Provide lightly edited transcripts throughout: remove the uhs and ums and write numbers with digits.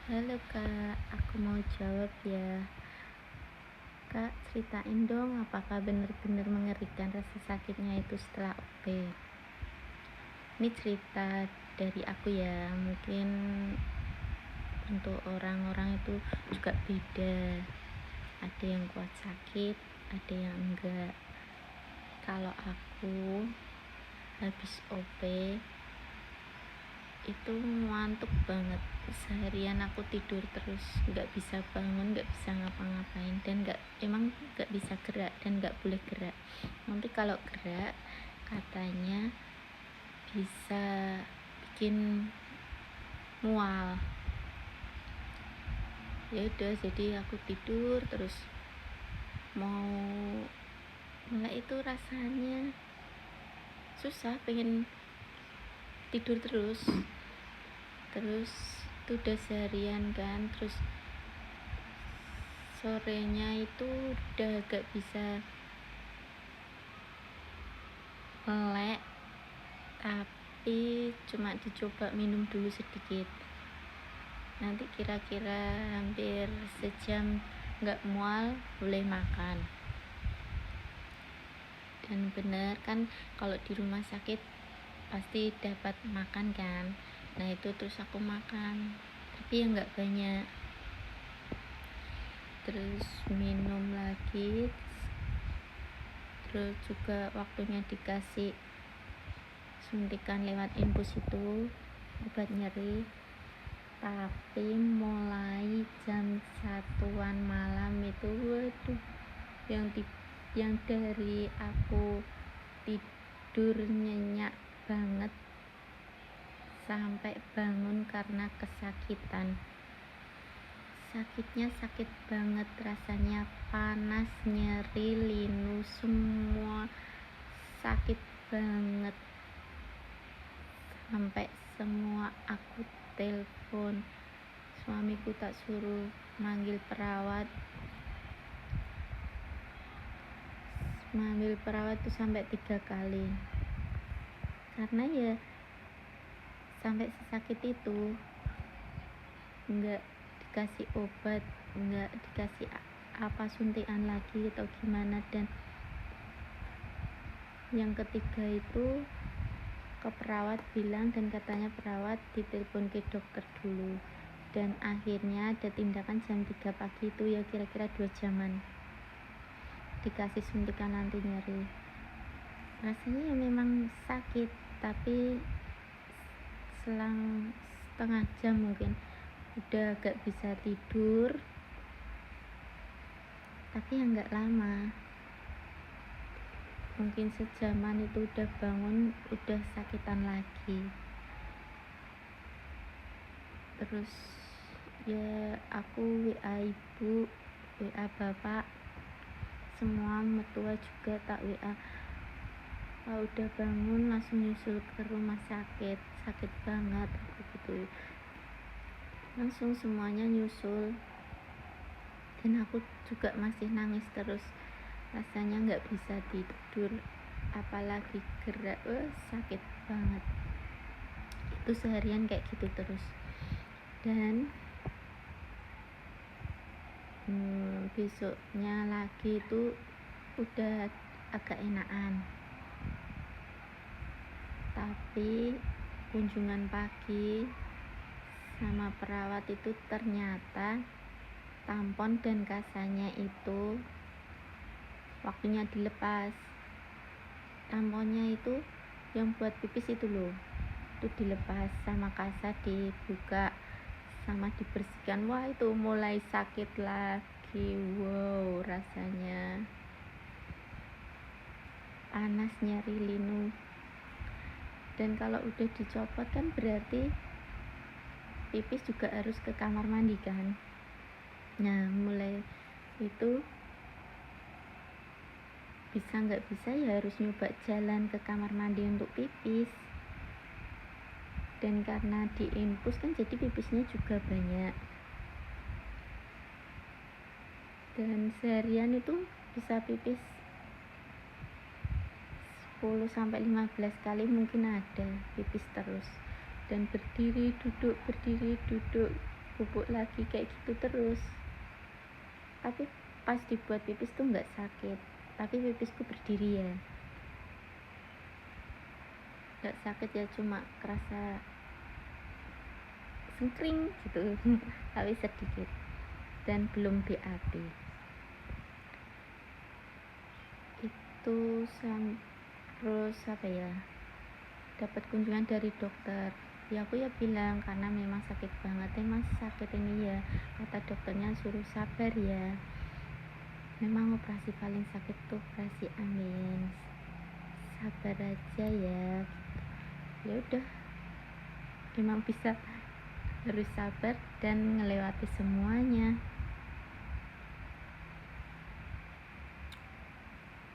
Halo Kak, aku mau jawab ya. Kak, ceritain dong apakah benar-benar mengerikan rasa sakitnya itu setelah OP? Ini cerita dari aku ya, mungkin untuk orang-orang itu juga beda. Ada yang kuat sakit, ada yang enggak. Kalau aku habis OP itu ngantuk banget, seharian aku tidur terus, nggak bisa bangun, nggak bisa ngapa-ngapain, dan nggak bisa gerak dan nggak boleh gerak. Nanti kalau gerak katanya bisa bikin mual. Ya udah, jadi aku tidur terus, mau melek itu rasanya susah, pengen tidur terus itu udah seharian kan. Terus sorenya itu udah gak bisa melek, tapi cuma dicoba minum dulu sedikit. Nanti kira-kira hampir sejam gak mual, boleh makan. Dan bener kan, kalau di rumah sakit pasti dapat makan kan. Nah itu terus aku makan, tapi ya nggak banyak. Terus minum lagi, terus juga waktunya dikasih suntikan lewat infus itu obat nyeri. Tapi mulai jam 1-an malam itu, waduh, yang dari aku tidur nyenyak banget sampai bangun karena kesakitan. Sakitnya sakit banget, rasanya panas, nyeri, linu, semua sakit banget. Sampai semua aku telepon suamiku, tak suruh manggil perawat itu sampai 3 kali, karena ya sampai sesakit itu, nggak dikasih obat, nggak dikasih apa suntikan lagi atau gimana. Dan yang ketiga itu ke perawat bilang, dan katanya perawat ditelepon ke dokter dulu. Dan akhirnya ada tindakan jam 3 pagi itu, ya kira-kira 2 jaman, dikasih suntikan anti nyeri. Rasanya ya memang sakit, tapi selang setengah jam mungkin udah gak bisa tidur, tapi ya gak lama, mungkin sejaman itu udah bangun, udah sakitan lagi. Terus ya aku WA ibu, WA bapak, semua mertua juga tak WA. Udah bangun langsung nyusul ke rumah sakit, sakit banget aku gitu, langsung semuanya nyusul. Dan aku juga masih nangis terus, rasanya nggak bisa tidur, apalagi gerak, sakit banget. Itu seharian kayak gitu terus. Dan besoknya lagi itu udah agak enakan, tapi kunjungan pagi sama perawat itu ternyata tampon dan kasanya itu waktunya dilepas. Tamponnya itu yang buat pipis itu loh, itu dilepas, sama kasa dibuka sama dibersihkan. Wah, itu mulai sakit lagi. Wow, rasanya panas, nyeri, linu. Dan kalau udah dicopot kan berarti pipis juga harus ke kamar mandi kan. Nah mulai itu bisa nggak bisa ya harus nyoba jalan ke kamar mandi untuk pipis. Dan karena diinfus kan jadi pipisnya juga banyak, dan seharian itu bisa pipis 10-15 kali mungkin ada, pipis terus. Dan berdiri duduk bubuk lagi kayak gitu terus. Tapi pas dibuat pipis tuh nggak sakit, tapi pipisku berdiri ya, nggak sakit ya, cuma kerasa sengkring gitu tapi sedikit, dan belum BAB. Itu terus apa ya, dapat kunjungan dari dokter. Ya aku ya bilang karena memang sakit banget, emang sakit ini ya, kata dokternya suruh sabar ya, memang operasi paling sakit tuh operasi amin, sabar aja ya. Ya udah, memang bisa, harus sabar dan ngelewati semuanya.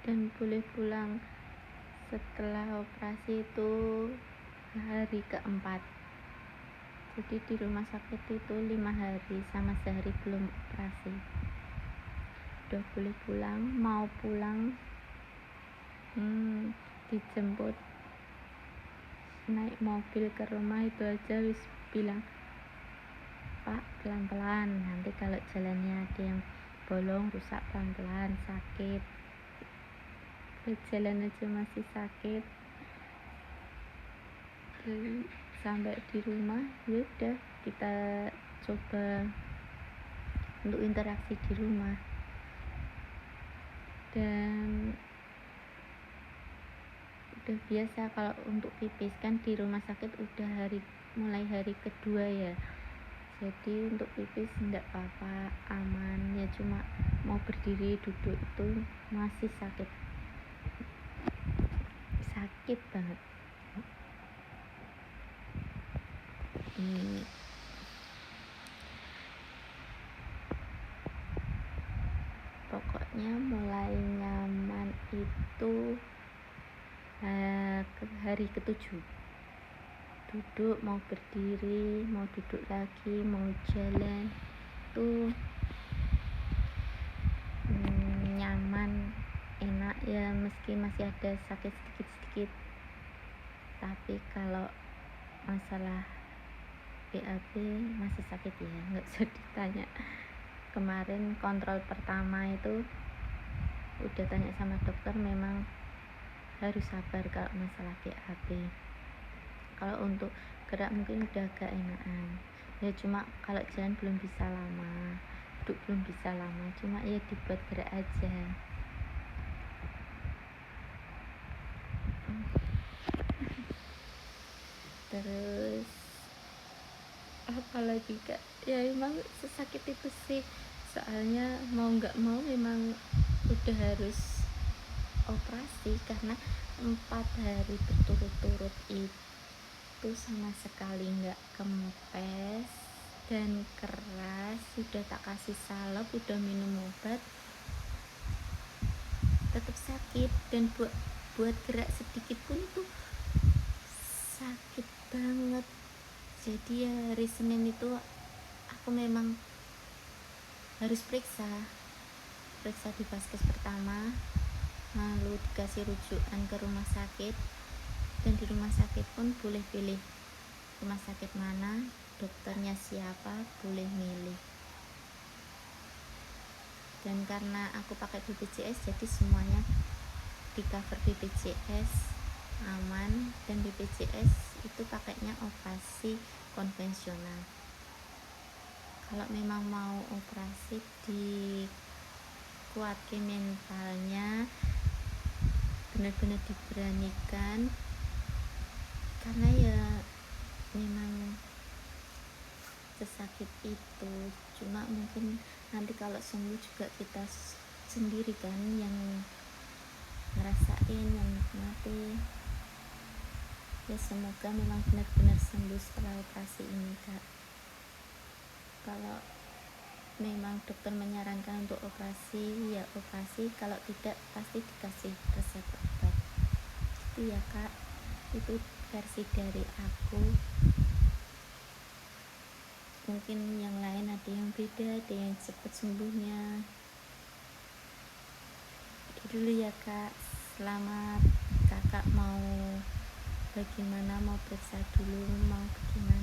Dan boleh pulang setelah operasi itu hari keempat. Jadi di rumah sakit itu 5 hari sama sehari belum operasi. Udah boleh pulang, mau pulang dijemput naik mobil ke rumah itu aja wis bilang, Pak pelan-pelan, nanti kalau jalannya ada yang bolong rusak pelan-pelan, sakit. Jalan aja masih sakit. Sampai di rumah ya udah kita coba untuk interaksi di rumah, dan udah biasa. Kalau untuk pipis kan di rumah sakit udah mulai hari kedua ya, jadi untuk pipis enggak apa-apa, aman ya, cuma mau berdiri duduk itu masih sakit banget. Pokoknya mulai nyaman itu hari ke-7. Duduk, mau berdiri, mau duduk lagi, mau jalan tuh nyaman, enak ya, meski masih ada sakit sedikit-sedikit. Tapi kalau masalah BAB masih sakit ya, nggak usah ditanya. Kemarin kontrol pertama itu udah tanya sama dokter, memang harus sabar kalau masalah BAB. Kalau untuk gerak mungkin udah agak enakan ya, cuma kalau jalan belum bisa lama, duduk belum bisa lama, cuma ya dibuat gerak aja. Terus apalagi Kak, ya emang sesakit itu sih, soalnya mau nggak mau memang udah harus operasi karena 4 hari berturut-turut itu sama sekali nggak kempes dan keras. Sudah tak kasih salep, udah minum obat, tetap sakit, dan buat gerak sedikit pun itu sakit banget. Jadi ya hari Senin itu aku memang harus periksa di vaskes pertama, lalu dikasih rujukan ke rumah sakit, dan di rumah sakit pun boleh pilih rumah sakit mana, dokternya siapa, boleh milih. Dan karena aku pakai BPJS jadi semuanya di cover BPJS, aman. Dan BPJS itu pakainya operasi konvensional. Kalau memang mau operasi, dikuatkan mentalnya, benar-benar diberanikan, karena ya memang sesakit itu. Cuma mungkin nanti kalau sembuh juga kita sendiri kan yang ngerasain, yang nikmati. Ya semoga memang benar-benar sembuh setelah operasi ini Kak. Kalau memang dokter menyarankan untuk operasi ya operasi, kalau tidak pasti dikasih resep obat. Itu ya Kak, itu versi dari aku. Mungkin yang lain ada yang beda, ada yang cepat sembuhnya. Itu dulu ya Kak, selamat. Kakak mau bagaimana, mau periksa dulu, mau bagaimana?